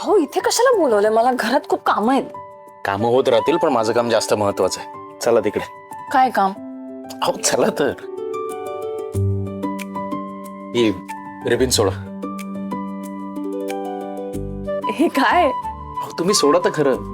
अहो इथे कशाला बोलवलंय मला? घरात खूप कामं आहेत. कामं होत राहतील पण माझं काम जास्त महत्वाचं आहे. चला तिकडे. काय काम? अहो चला तर. ही रिबिन सोडा. हे काय? अहो तुम्ही सोडा तर खरं.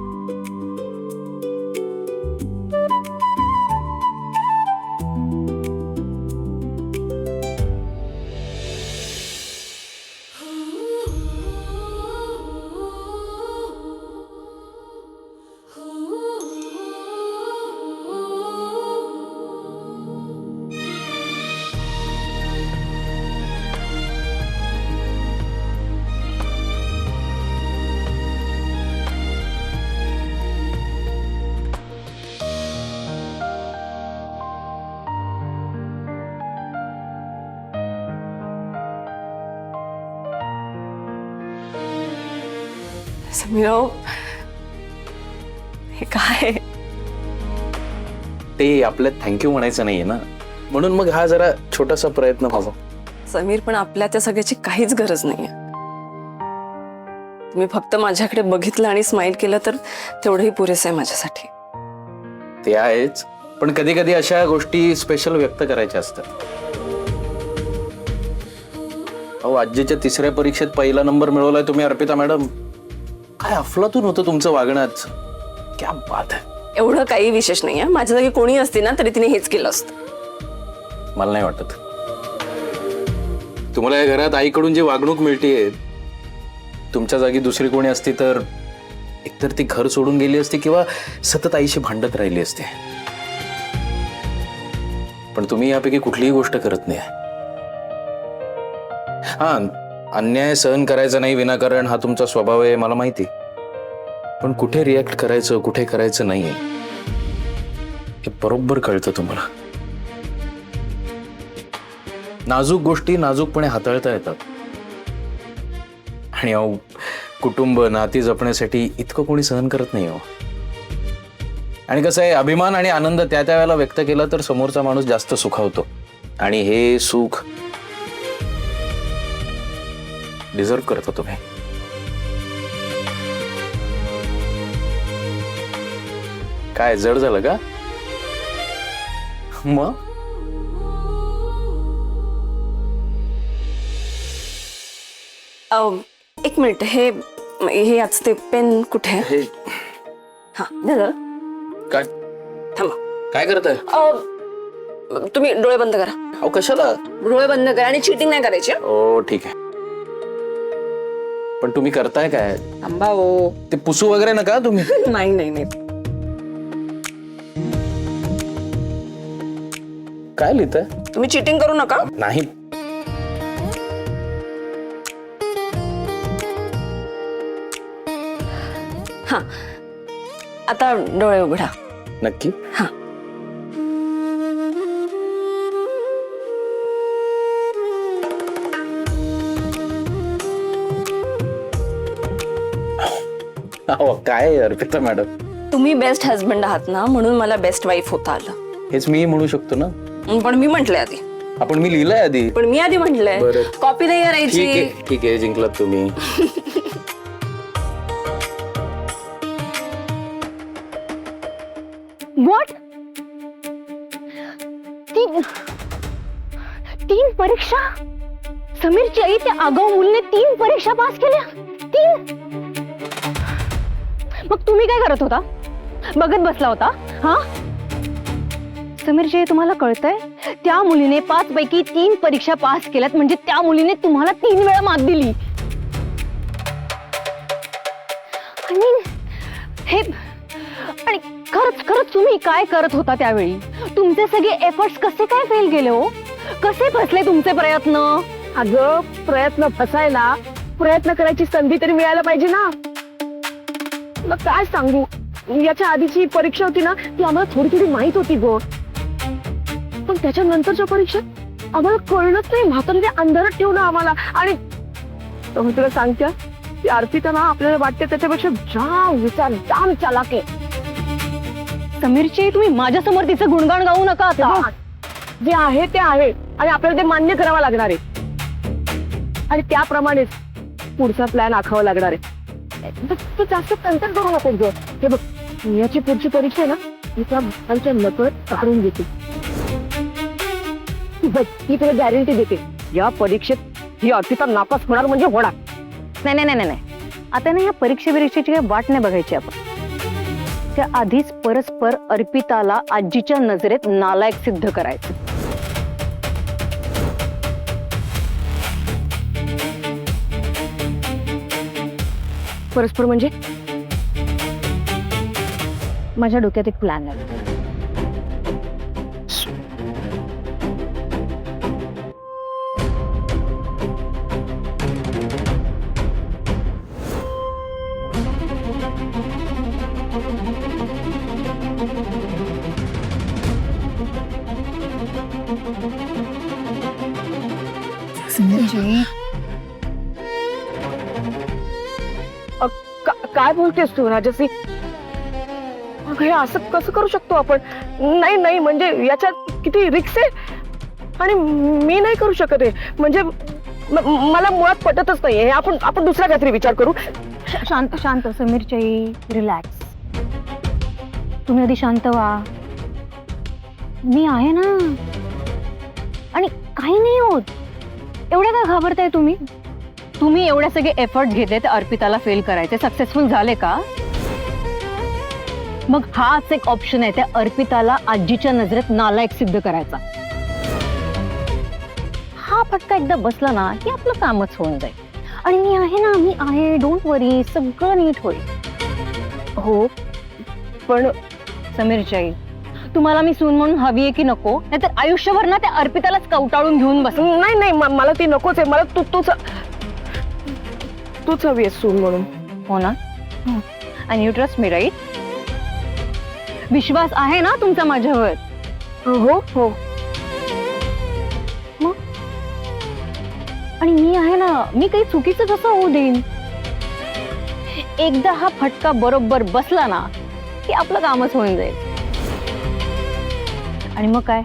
समीर हे काय? ते आपल्यात थँक्यू म्हणायचं नाहीये ना, म्हणून मग हा जरा छोटासा प्रयत्न माझा. समीर पण आपल्या त्या सगळ्याची काहीच गरज नाहीये. तुम्ही फक्त माझ्याकडे बघितलं आणि स्माइल केलं तर तेवढंही पुरेसं आहे माझ्यासाठी. ते आहेच, पण कधी कधी अशा गोष्टी स्पेशल व्यक्त करायच्या असतात. अहो आजीच्या 3ऱ्या परीक्षेत पहिला नंबर मिळवलाय तुम्ही अर्पिता मॅडम. काय अफलातून होतं तुमचं वागणं. क्या बात आहे. एवढं काही विशेष नाहीये. माझ्या जागी कोणी असते ना तरी तिने हेच केलं असतं. मला नाही वाटत. तुम्हाला या घरात आईकडून जी वागणूक मिळतेय, तुमच्या जागी दुसरी कोणी असती तर एकतर ती घर सोडून गेली असती किंवा सतत आईशी भांडत राहिली असते. पण तुम्ही यापैकी कुठलीही गोष्ट करत नाही. हा, अन्याय सहन करायचा नाही विनाकारण हा तुमचा स्वभाव आहे मला माहिती. पण कुठे रिॲक्ट करायचं कुठे करायचं नाही हे बरोबर कळतं तुम्हाला. नाजूक गोष्टी नाजूकपणे हाताळता येतात. आणि अहो कुटुंब नाती जपण्यासाठी इतकं कोणी सहन करत नाही. हो आणि कसं आहे, अभिमान आणि आनंद त्या वेळेला व्यक्त केला तर समोरचा माणूस जास्त सुखावतो. आणि हे सुख डिझर्व करतो तुम्ही. काय जड झालं का मग? एक मिनिट. हे हे याच ते पेन कुठे आहे? हा दे जरा. काय थांबा. काय करताय? तुम्ही डोळे बंद करा. अहो कशाला? डोळे बंद करा आणि चीटिंग नाही करायची. ओ ठीक आहे. पण तुम्ही करताय काय? थांबा हो. ते पुसू वगैरे नका तुम्ही. नाही नाही नाही. काय लिहिताय? तुम्ही चीटिंग करू नका. नाही. हा आता डोळे उघडा. नक्की? हा. अहो काय अर्पिता मॅडम, तुम्ही बेस्ट हस्बंड आहात ना, म्हणून मला बेस्ट वाईफ होता आलं. हेच मी म्हणू शकतो ना. पण मी म्हंटलंय आधी. आपण मी लिहिलंय आधी. पण मी आधी म्हंटलंय. बरं. कॉपी नाही करायची. ठीक आहे जिंकलात तुम्ही. व्हॉट? तीन परीक्षा? समीरची आई त्या आगाऊ मुलीने 3 परीक्षा पास केल्या. 3? मग तुम्ही काय करत होता? बघत बसला होता? हा, समीरची आई तुम्हाला कळतंय? त्या मुलीने 5 पैकी 3 परीक्षा पास केल्यात म्हणजे त्या मुलीने तुम्हाला 3 वेळा मात दिली. हे आणि खरंच तुम्ही काय करत होता त्यावेळी? तुमचे सगळे एफर्ट्स कसे काय फेल गेले हो? कसे फसले तुमचे प्रयत्न? अगं प्रयत्न फसायला प्रयत्न करायची संधी तरी मिळायला पाहिजे ना. मग काय सांगू, याच्या आधीची परीक्षा होती ना ती आम्हाला थोडी माहित होती गो. पण त्याच्यानंतरच्या परीक्षेत आम्हाला कळलंच नाही. म्हातारीने अंधारात ठेवलं आम्हाला. आणि तुला सांगते ती अर्पिता ना आपल्याला वाटते त्याच्यापेक्षा जाम चालाक आहे. समीरची तुम्ही माझ्या समोर तिचं गुणगान गाऊ नका आता. जे आहे ते आहे आणि आपल्याला ते मान्य करावं लागणार आहे आणि त्याप्रमाणेच पुढचा प्लॅन आखावा लागणार आहे. तू जास्त कंटन करू नको ग. हे बघ, याची पुढची परीक्षा आहे ना, मी त्या भक्तांच्या नकळत पकडून घेते. बघ, ही तुला गॅरंटी देते, या परीक्षेत ही अर्पिता नापास होणार म्हणजे होणार. नाही नाही नाही नाही, आता ना ह्या परीक्षेची काही वाट नाही बघायची आपण. त्या आधीच परस्पर अर्पिताला आजीच्या नजरेत नालायक सिद्ध करायचं. परस्पर म्हणजे माझ्या डोक्यात एक प्लॅन आहे. काय बोलतेस तू राजसी? अगं, हे असं कसं करू शकतो आपण? नाही नाही, म्हणजे याच्यात किती रिक्स आहे, आणि मी नाही करू शकत आहे. म्हणजे मला मुळात पटतच नाहीये. आपण दुसरा काहीतरी विचार करू. शांत शांत समीरच्याई, रिलॅक्स. तुम्ही आधी शांत व्हा. मी आहे ना, आणि काही नाही होत. एवढ्या का घाबरताय तुम्ही? तुम्ही एवढे सगळे एफर्ट घेतले ते अर्पिताला फेल करायचे, सक्सेसफुल झाले का? मग हाच एक ऑप्शन आहे, त्या अर्पिताला आजीच्या नजरेत नालायक सिद्ध करायचा. हा फटका एकदा बसला ना की आपलं कामच होऊन जाईल. आणि मी आहे ना, मी आहे, डोंट वरी, सगळं नीट होईल. हो, पण समीरच्याई, तुम्हाला मी सून म्हणून हवी आहे की नको? नाहीतर आयुष्यभर ना त्या अर्पितालाच कवटाळून घेऊन बस. नाही नाही, मला ती नकोच आहे. मला तूच हवी आहेस सून म्हणून. हो ना? आणि यू ट्रस्ट मी, राईट? विश्वास आहे ना तुमचा माझ्यावर? हो हो. मग आणि मी आहे ना, मी काही चुकीचं कसं होऊ देईन? एकदा हा फटका बरोबर बसला ना की आपलं कामच होऊन जाईल. आणि मग काय,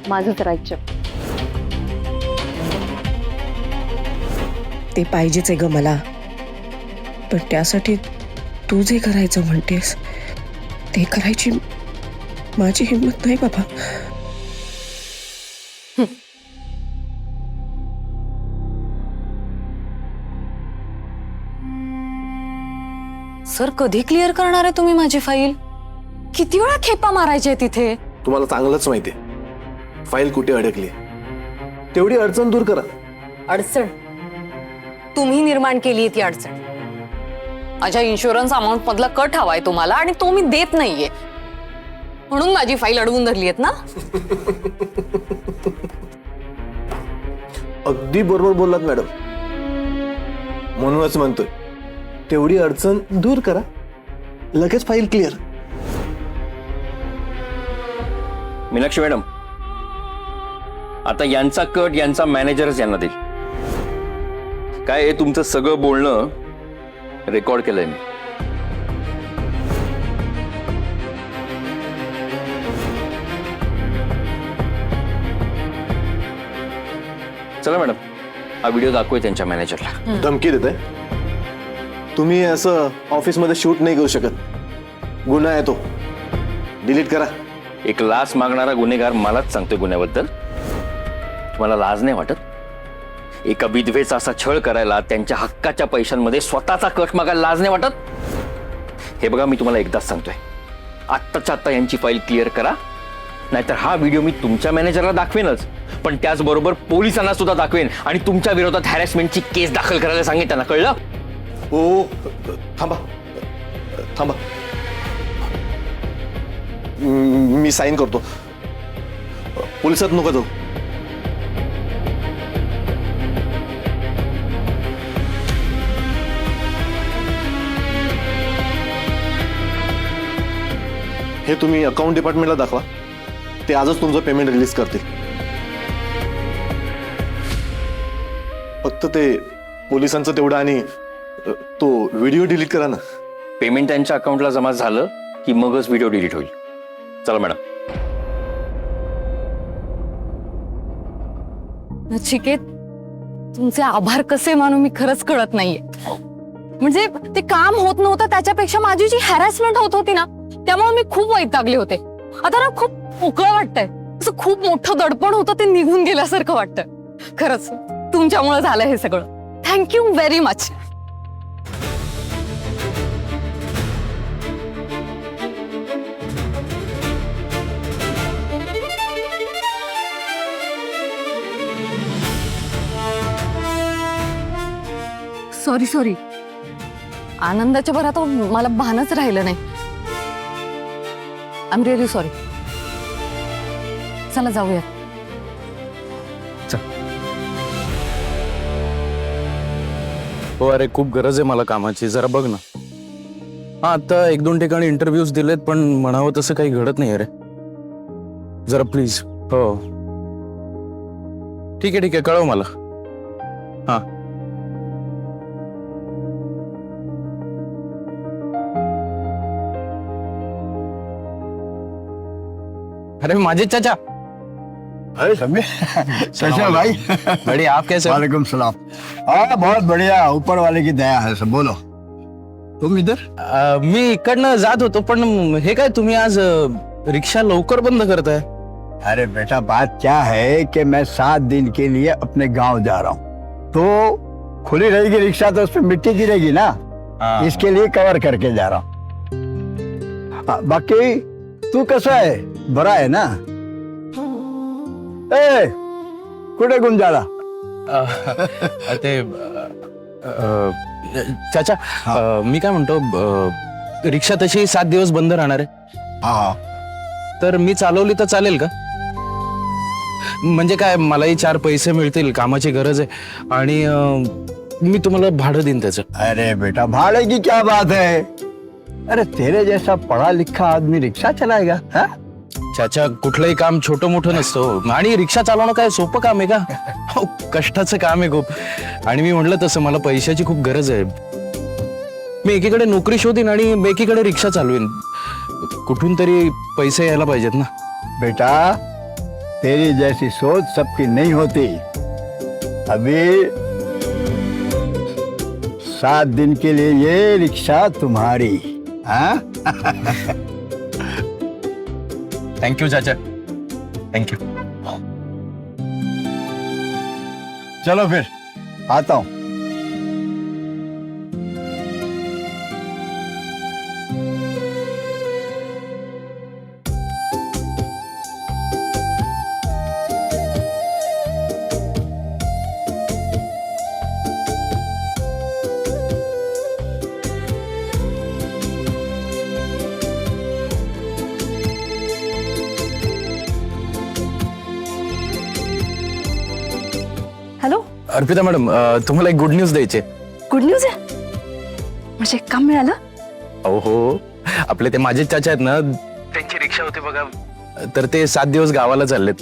माझंच राज्य. ते पाहिजेच आहे ग मला, पण त्यासाठी तू जे करायचं म्हणतेस ते करायची माझी हिंमत नाही बाबा. सर, कधी क्लिअर करणार आहे तुम्ही माझी फाईल? किती वेळा खेपा मारायचे तिथे? तुम्हाला चांगलंच माहितीये फाईल कुठे अडकली. तेवढी अडचण दूर करा. अडचण तुम्ही निर्माण केली ती अडचण. माझ्या इन्शुरन्स अमाऊंट मधला कट हवाय तुम्हाला, आणि तो मी देत नाहीये, म्हणून माझी फाईल अडवून धरली आहेत ना? अगदी बरोबर बोललात मॅडम. म्हणूनच म्हणतोय तेवढी अडचण दूर करा, लगेच फाईल क्लिअर. मीनाक्षी मॅडम, आता यांचा कट यांचा मॅनेजरच यांना देईल. काय हे तुमचं सगळं बोलणं रेकॉर्ड केलंय मी. चला मॅडम, हा व्हिडिओ दाखवूया त्यांच्या मॅनेजरला. धमकी देताय? तुम्ही असं ऑफिसमध्ये शूट नाही करू शकत. गुन्हा आहे तो, डिलीट करा. एक लाच मागणारा गुन्हेगार मलाच सांगतोय गुन्ह्याबद्दल. तुम्हाला लाज नाही वाटत? एका विधवेचा असा छळ करायला, त्यांच्या हक्काच्या पैशांमध्ये स्वतःचा कट मागायला लाज नाही वाटत? हे बघा, मी तुम्हाला एकदाच सांगतोय, आत्ताच्या आत्ता यांची फाईल क्लिअर करा, नाहीतर हा व्हिडिओ मी तुमच्या मॅनेजरला दाखवेनच, पण त्याचबरोबर पोलिसांना सुद्धा दाखवेन आणि तुमच्या विरोधात हॅरॅसमेंटची केस दाखल करायला सांगेन त्यांना. कळलं? ओ थांबा थांबा, मी साईन करतो. पोलिसात नको जाऊ. हे तुम्ही अकाउंट डिपार्टमेंटला दाखवा, ते आजच तुमचं पेमेंट रिलीज करतील. फक्त ते पोलिसांचं तेवढं आणि तो व्हिडिओ डिलीट करा ना. पेमेंट त्यांच्या अकाउंटला जमा झालं की मगच व्हिडिओ डिलीट होईल. चला मॅडम. नचिकेत, तुमचे आभार कसे मानू मी खरंच कळत नाहीये. म्हणजे ते काम होत नव्हतं त्याच्यापेक्षा माझी जी हॅरॅसमेंट होत होती ना, त्यामुळे मी खूप वैतागले होते. आता ना खूप मोकळं वाटतंय, असं खूप मोठं दडपण होतं ते निघून गेल्यासारखं वाटतं. खरंच तुमच्यामुळे झालं हे सगळं. Thank you very much. सॉरी आनंदाच्या भरात मला भानच राहिलं नाही. I am really sorry. चला जाऊया. हो अरे खूप गरज आहे मला कामाची, जरा बघ ना. हा आता 1-2 ठिकाणी इंटरव्ह्यूज दिलेत पण म्हणावं तसं काही घडत नाही. अरे जरा प्लीज. हो ठीक आहे कळव मला. हा अरे माजिद चाचा. अरे समीर कैसे हो भाई? बढ़िया, आप कैसे हो? वालेकुम सलाम। हाँ बहुत बढ़िया, ऊपर वाले की दया है। सब बोलो, तुम इधर? मी इकडनं जात होतो पण हे काय तुम्ही आज रिक्षा लवकर बंद करताय? अरे बेटा बात क्या है कि मैं 7 दिन के लिए अपने गांव जा रहा हूँ, तो खुली रहेगी रिक्शा तो उसमें मिट्टी गिरेगी ना, इसके लिए कवर करके जा रहा हूँ। बाकी तू कैसा है? बरा है ना? ए कुठे गुंजाला? ते चाचा मी काय म्हणतो, रिक्षा तशी 7 दिवस बंद राहणार आहे. हाँ तर मी चालवली तर चालेल का? म्हणजे काय मलाही 4 पैसे मिळतील, कामाची गरज आहे आणि मी तुम्हाला भाडं देईन त्याचं. अरे बेटा भाड़े की क्या बात है? अरे तेरे जैसा पढ़ा लिखा आदमी रिक्शा चलाएगा? हाँ? चाचा कुठलंही काम छोटं मोठं नसतं आणि रिक्षा चालवणं काय सोपं काम आहे का? हो, कष्टाचं काम आहे खूप. आणि मी म्हटलं तसं मला पैशाची खूप गरज आहे. मी एकीकडे नोकरी शोधीन आणि एकीकडे रिक्षा चालवीन. कुठून तरी पैसे यायला पाहिजेत ना. बेटा तेरी जैसी सोच सबकी नहीं होती. अभी 7 दिन के लिए ये रिक्शा तुम्हारी. हाँ? थँक्यू चाचा, थँक्यू. चलो फिर आता हूँ. हॅलो, अर्पिता मॅडम, तुम्हाला एक गुड न्यूज द्यायची. गुड न्यूज आहे. म्हणजे काम मिळालं? हो, आपले ते माझे चाचा आहेत ना, त्यांची रिक्षा होती बघा, तर ते 7 दिवस गावाला चाललेत.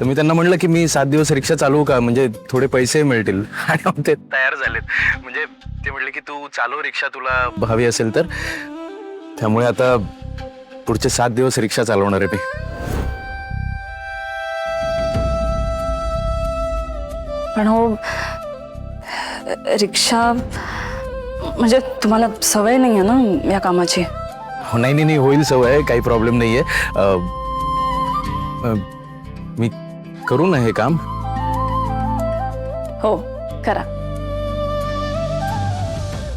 तर मी त्यांना म्हणलं की मी 7 दिवस रिक्षा चालवू का, म्हणजे थोडे पैसे मिळतील. आणि मग ते तयार झालेत. म्हणजे ते म्हणले की तू चालव रिक्षा, तुला हवी असेल तर. त्यामुळे आता पुढचे 7 दिवस रिक्षा चालवणार आहे मी. पण हो, रिक्षा म्हणजे तुम्हाला सवय नाही आहे ना या कामाची? हो, नाही होईल सवय, काही प्रॉब्लेम नाहीये. मी करू ना हे काम? हो करा.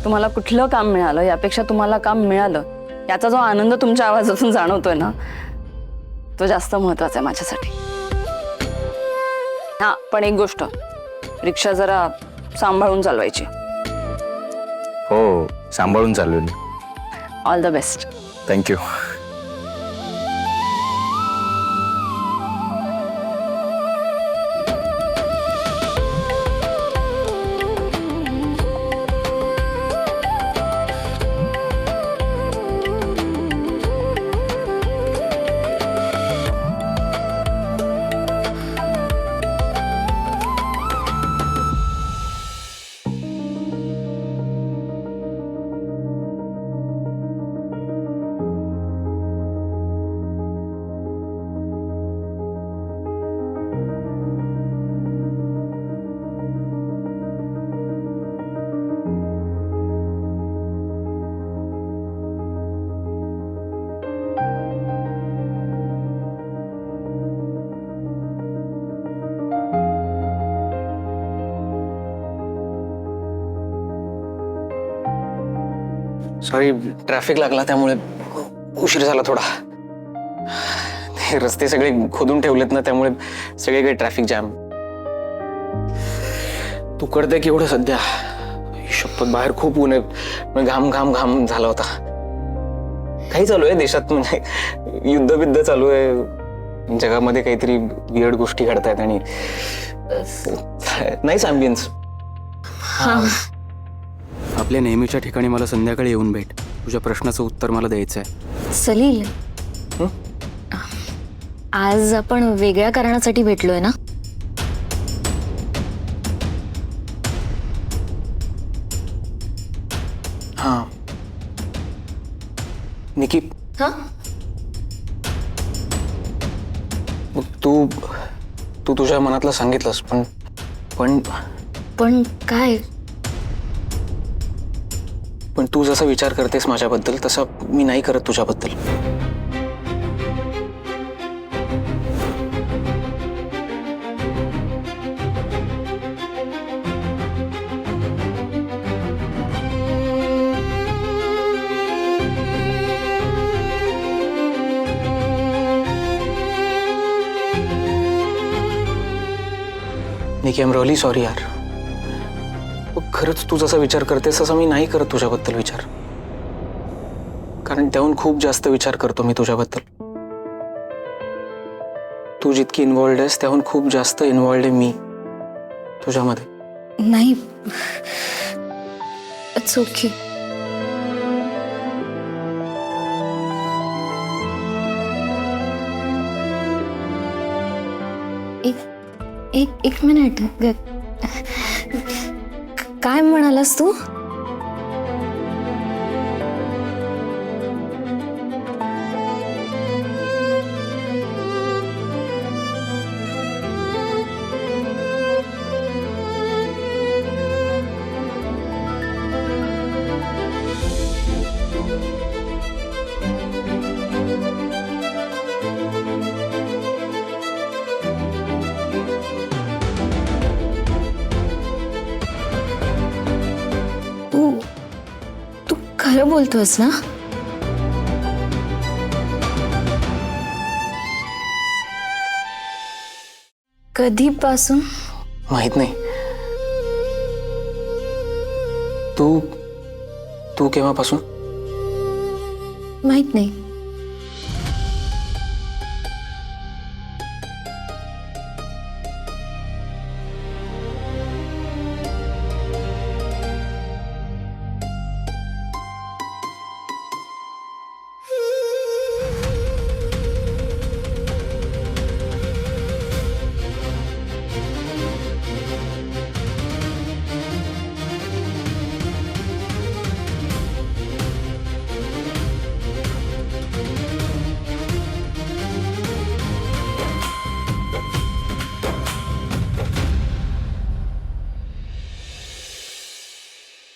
तुम्हाला कुठलं काम मिळालं यापेक्षा तुम्हाला काम मिळालं याचा जो आनंद तुमच्या आवाजातून जाणवतोय ना, तो जास्त महत्वाचा आहे माझ्यासाठी. हा पण एक गोष्ट, रिक्षा जरा सांभाळून चालवायची. हो, सांभाळून चालवेन. All the best. Thank you. Sorry, traffic लागला त्यामुळे उशीर झाला थोडा. हे रस्ते सगळे खोदून ठेवलेत ना, त्यामुळे सगळीकडे ट्रॅफिक जॅम. तू कळते की एवढं सध्या शपथ बाहेर खूप ऊन आहे, घाम घाम घाम झाला होता. काही चालू आहे देशात, म्हणजे युद्ध बिद्ध चालू आहे, जगामध्ये काहीतरी वियर्ड गोष्टी घडतायत आणि नाहीच ॲम्बियन्स. आपल्या नेहमीच्या ठिकाणी मला संध्याकाळी येऊन भेट. तुझ्या प्रश्नाचं उत्तर मला द्यायचं आहे. सलील, आज आपण वेगळ्या कारणासाठी भेटलोय ना? हा निकी, हा? मग तू तुझ्या मनातलं सांगितलंस, पण पण काय? पण तू जसा विचार करतेस माझ्याबद्दल तसा मी नाही करत तुझ्याबद्दल. निकी, आय एम रिअली सॉरी यार. खरंच तू जसा विचार करतेस तसा मी नाही करत तुझ्याबद्दल विचार, कारण त्याहून खूप जास्त विचार करतो मी तुझ्याबद्दल. तू जितकी इन्व्हॉल्ड आहेस त्याहून खूप जास्त इन्व्हॉल्ड आहे मी तुझ्यामध्ये. नाही, इट्स ओके. एक मिनिट. काय म्हणालास तू? तू खरं बोलतोस ना? कधीपासून? माहित नाही. तू केव्हापासून? माहित नाही.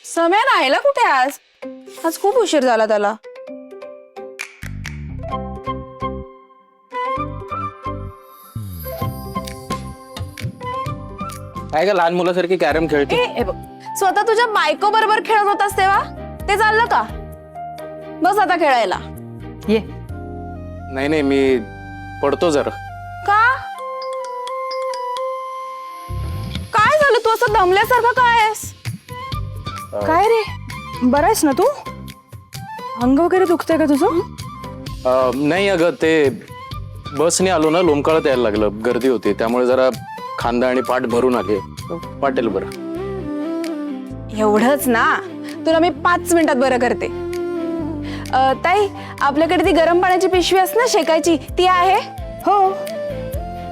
समय राहिला कुठे आज? आज खूप उशीर झाला त्याला. काय का लहान मुलासारखी कॅरम खेळते? हे बघ, स्वतः तुझ्या बायको बरोबर खेळत होतास तेव्हा ते चाललं का? बस आता खेळायला ये. नाही मी पडतो जरा. का? काय झालं? तू असं दमल्यासारखं काय आहेस? काय रे, बरं आहेस ना तू? अंग वगैरे दुखतंय का तुझं? नाही अगं, ते बसने आलो ना, लोंबकाळत यायला लागलं, गर्दी होती त्यामुळे जरा खांदा आणि पाठ भरून आले. वाटेल बरं. एवढंच ना? तुला मी 5 मिनिटात बरं करते. ताई, आपल्याकडे ती गरम पाण्याची पिशवी असते ना शेकायची, ती आहे? हो.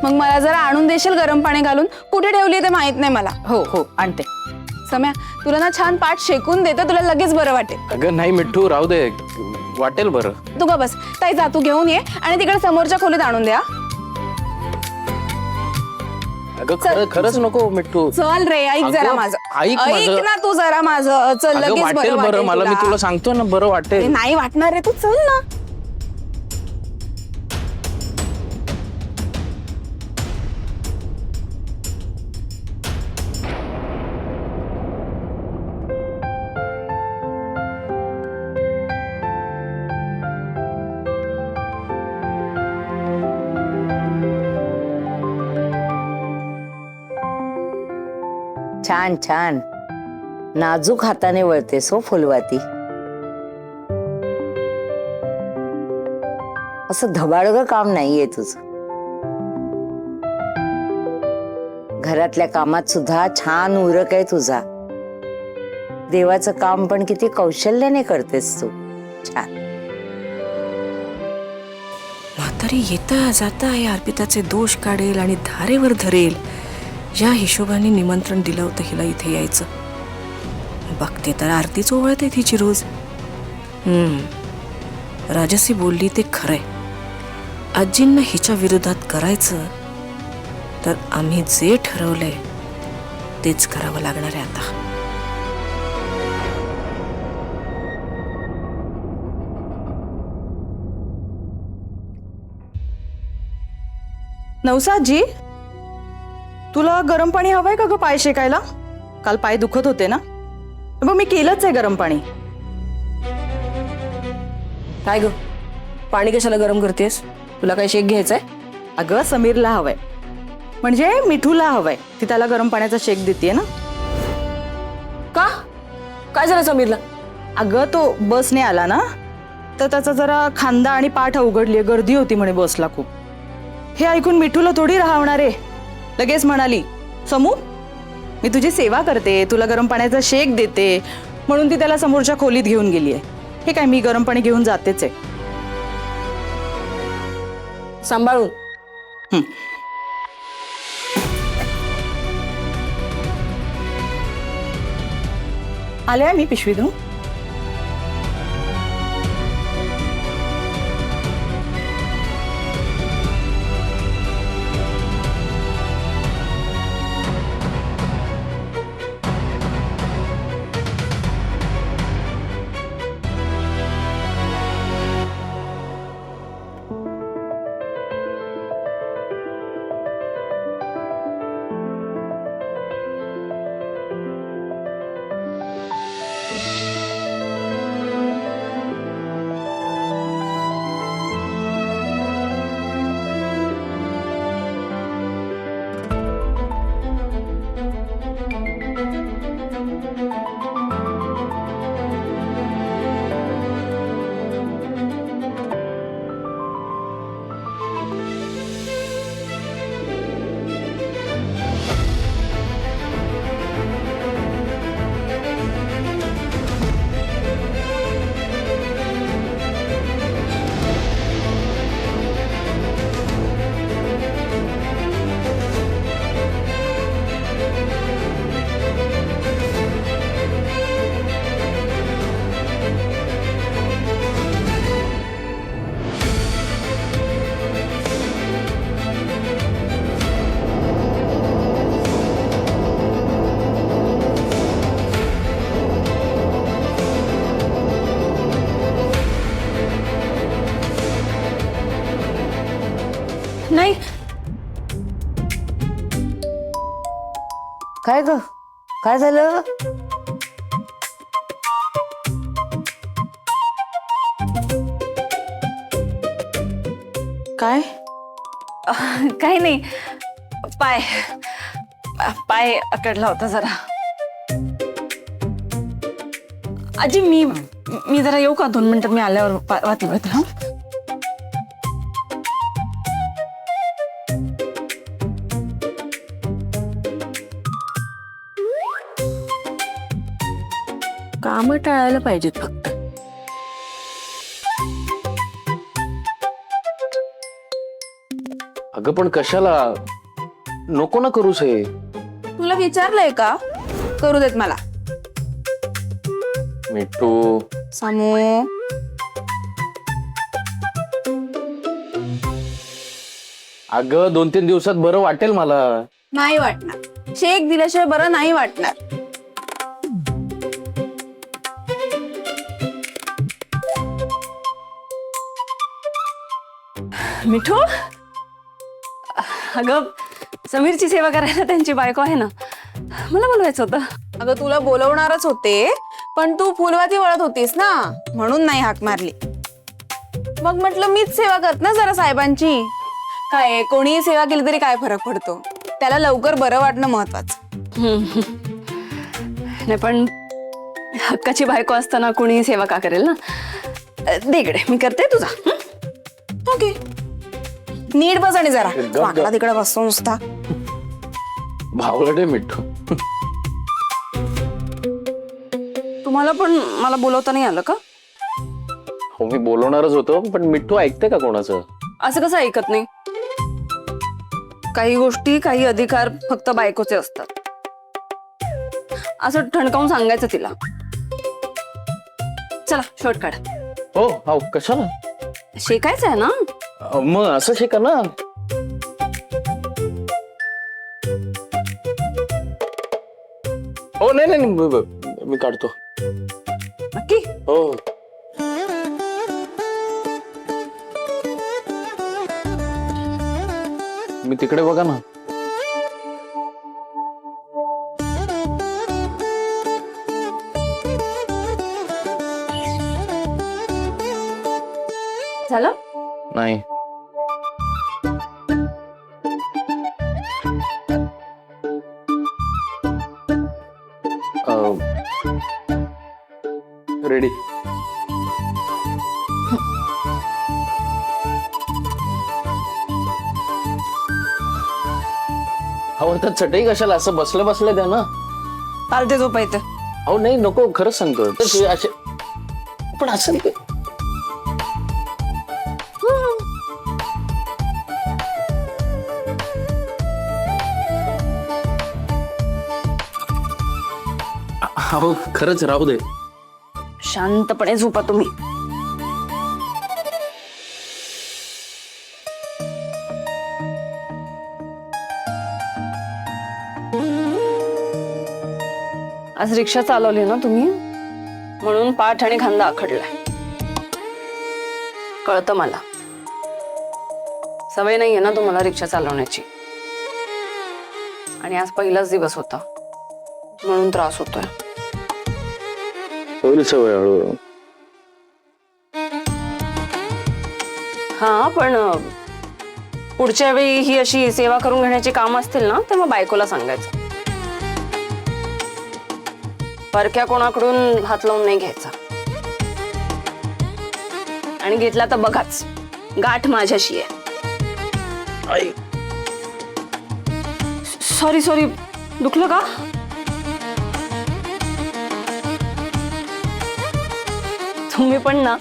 मग मला जरा आणून देशील गरम पाणी घालून? कुठे ठेवली ते माहित नाही मला. हो आणते. सम्या, तुला ना छान पाठ शेकून देते, तुला लगेच बरं वाटेल. अगं नाही मिठ्ठू, राहू दे, वाटेल बरं. तू का बस. ताई जा, तू घेऊन ये आणि तिकडे समोरच्या खोलीत आणून द्या. अगं खरंच नको मिठ्ठू. चल रे, ऐक जरा अगं, माझं. ऐक माझं. ना तू जरा माझं. चल, अगं लगेच वाटेल बरं बरं मला, मी तुला सांगतो ना, बरं वाटेल. नाही वाटणार रे, तू चल ना. छान छान, नाजूक हाताने वळतेस हो फुलवाती. असं धबाडग काम नाहीये तुझं. घरातल्या कामात सुद्धा छान उरक आहे तुझा. देवाचं काम पण किती कौशल्याने करतेस तू. छान. म्हातारी येता जाता या अर्पिताचे दोष काढेल आणि धारेवर धरेल या हिशोबाने निमंत्रण दिलं होतं हिला इथे यायचं. बघते तर आरतीच ओवाळते तिची रोज. राजसी बोलली ते खरंय. आजींना हिच्या विरोधात करायचं तर आम्ही जे ठरवलंय तेच करावं लागणार आहे आता. नवसाजी, तुला गरम पाणी हवंय का ग पाय शेकायला? काल पाय दुखत होते ना, मग मी केलंच आहे गरम पाणी. काय ग, पाणी कशाला गरम करतेस? तुला काय शेक घ्यायचंय? अगं समीरला हवंय, म्हणजे मिठूला हवंय. ती त्याला गरम पाण्याचा शेक देते ना. का? काय झालं समीरला? अगं तो बसने आला ना, तर त्याचा जरा खांदा आणि पाठ अवघडली. गर्दी होती म्हणे बसला खूप. हे ऐकून मिठूला थोडी राहणार आहे. लगेच म्हणाली, समू मी तुझी सेवा करते, तुला गरम पाण्याचा शेक देते, म्हणून ती त्याला समोरच्या खोलीत घेऊन गेली आहे. हे काय, मी गरम पाणी घेऊन जातेच आहे. सांभाळून. आले मी पिशवी देऊन. नाही, काय ग, काय झालं? काय? काही नाही. पाय पाय अकडला होता जरा. आजी मी जरा येऊ का? 2 मिनिटात मी आल्यावर वाटी बघते. हा, कामं टाळायला पाहिजेत फक्त. अगं पण कशाला? नको ना करूस हे. तुला विचारलंय का? करू देत मला. मिठू, समू, अगं 2-3 दिवसात बरं वाटेल मला. नाही वाटणार. शेक दिल्याशिवाय बरं नाही वाटणार. मिठू, अगं समीरची सेवा करायला त्यांची बायको आहे ना, मला बोलवायचं होतं. अगं तुला बोलवणारच होते, पण तू फुलवाती वळत होतीस ना, म्हणून नाही हाक मारली. मग म्हटलं मीच सेवा करत ना जरा साहेबांची. काय कोणीही सेवा केली तरी काय फरक पडतो? त्याला लवकर बरं वाटणं महत्वाचं. नाही पण हक्काची बायको असताना कोणी सेवा का करेल ना. दे इकडे, मी करते तुझा. ओके, नीट बस आणि जरा वाकडा तिकडे बसतो नुसता. भावलडे मिठू. तुम्हाला पण मला बोलवता नाही आलं का? हो, मी बोलवणारच होतो, पण मिठू ऐकते का कोणाचं? असं कसं ऐकत नाही? काही गोष्टी, काही अधिकार फक्त बायकोचे असतात, असं ठणकावून सांगायचं तिला. चला शॉर्ट काढ. हो हो, कशाला? शेकायचं आहे ना. मग असं शिका ना. हो नाही नाही, मी काढतो. नक्की? हो. मी तिकडे बघा ना. झालं? नाही. रेडी. अहो तर चटई कशाला, असं बसले बसले द्या ना. पालते झोपायचं. अहो नाही नको, खरंच सांगतो. असे पण असं नाही. अहो खरंच राहू दे. शांतपणे झोपा तुम्ही. आज रिक्षा चालवली ना तुम्ही, म्हणून पाठ आणि खांदा आखडलाय. कळतं मला, सवय नाहीये ना तुम्हाला रिक्षा चालवण्याची, आणि आज पहिलाच दिवस होता म्हणून त्रास होतोय. होईल सवय हळूहळू. हा पण पुढच्या वेळी ही अशी सेवा करून घेण्याची काम असतील ना, तेव्हा बायकोला सांगायचं. परक्या कोणाकडून हात लावून नाही घ्यायचा, आणि घेतला तर बघाच, गाठ माझ्याशी आहे. सॉरी सॉरी, दुखलं का? तुम्ही पण ना.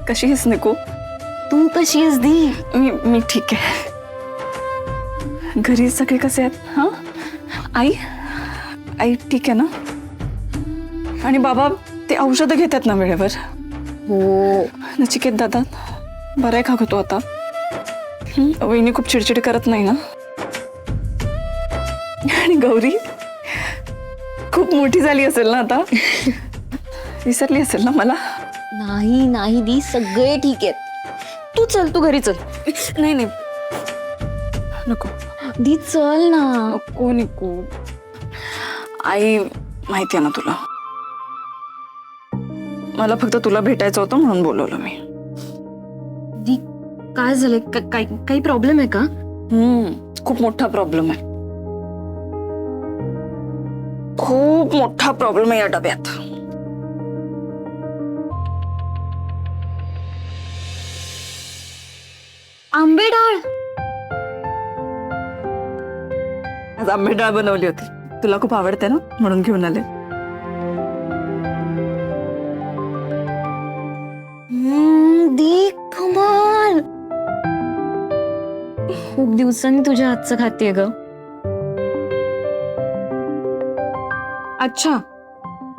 कशी आहेस निकू? तू कशी आहेस दी? मी ठीक आहे. घरी सगळे कसे आहेत? हा, आई आई ठीक आहे ना? आणि बाबा ते औषधं घेतात ना वेळेवर? हो. नचिकेत दादा बरं आहे का ग तो आता? वहिनी खूप चिडचिड करत नाही ना? आणि गौरी खूप मोठी झाली असेल ना आता? विसरली असेल ना मला? नाही नाही दी, सगळे ठीक आहेत. तू चल, तू घरी चल. नाही नाही नको दी, चल ना. नको नको. आई माहिती आहे ना तुला, मला फक्त तुला भेटायचं होतं म्हणून बोलवलं मी. दी, काय झालंय? काही प्रॉब्लेम आहे का? खूप मोठा प्रॉब्लेम आहे. खूप मोठा प्रॉब्लेम आहे या डब्यात. आंबे डाळ. आज आंबे डाळ बनवली होती, तुला खूप आवडते ना म्हणून घेऊन आले. दी कमाल. खूप दिवसांनी तुझ्या हातचं खातेय ग. अच्छा,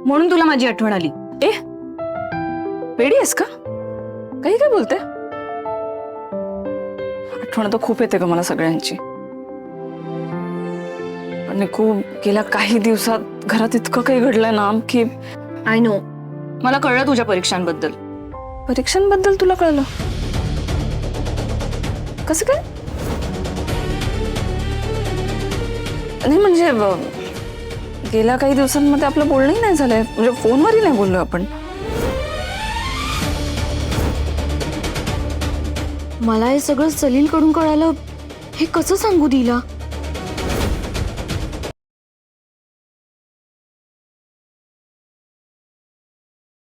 म्हणून तुला माझी आठवण आली. वेडी आहेस का? काही काय बोलते? आठवण तर खूप येते का मला सगळ्यांची. पण खूप गेल्या काही दिवसात घरात इतकं काही घडलंय ना की आय नो. मला कळलं तुझ्या परीक्षांबद्दल. परीक्षांबद्दल तुला कळलं? कसं काय? नाही म्हणजे गेल्या काही दिवसांमध्ये आपलं बोलणंही नाही झालंय, म्हणजे फोनवरही नाही बोललो आपण. मला हे सगळं सलील कडून कळालं. हे कसं सांगू तिला?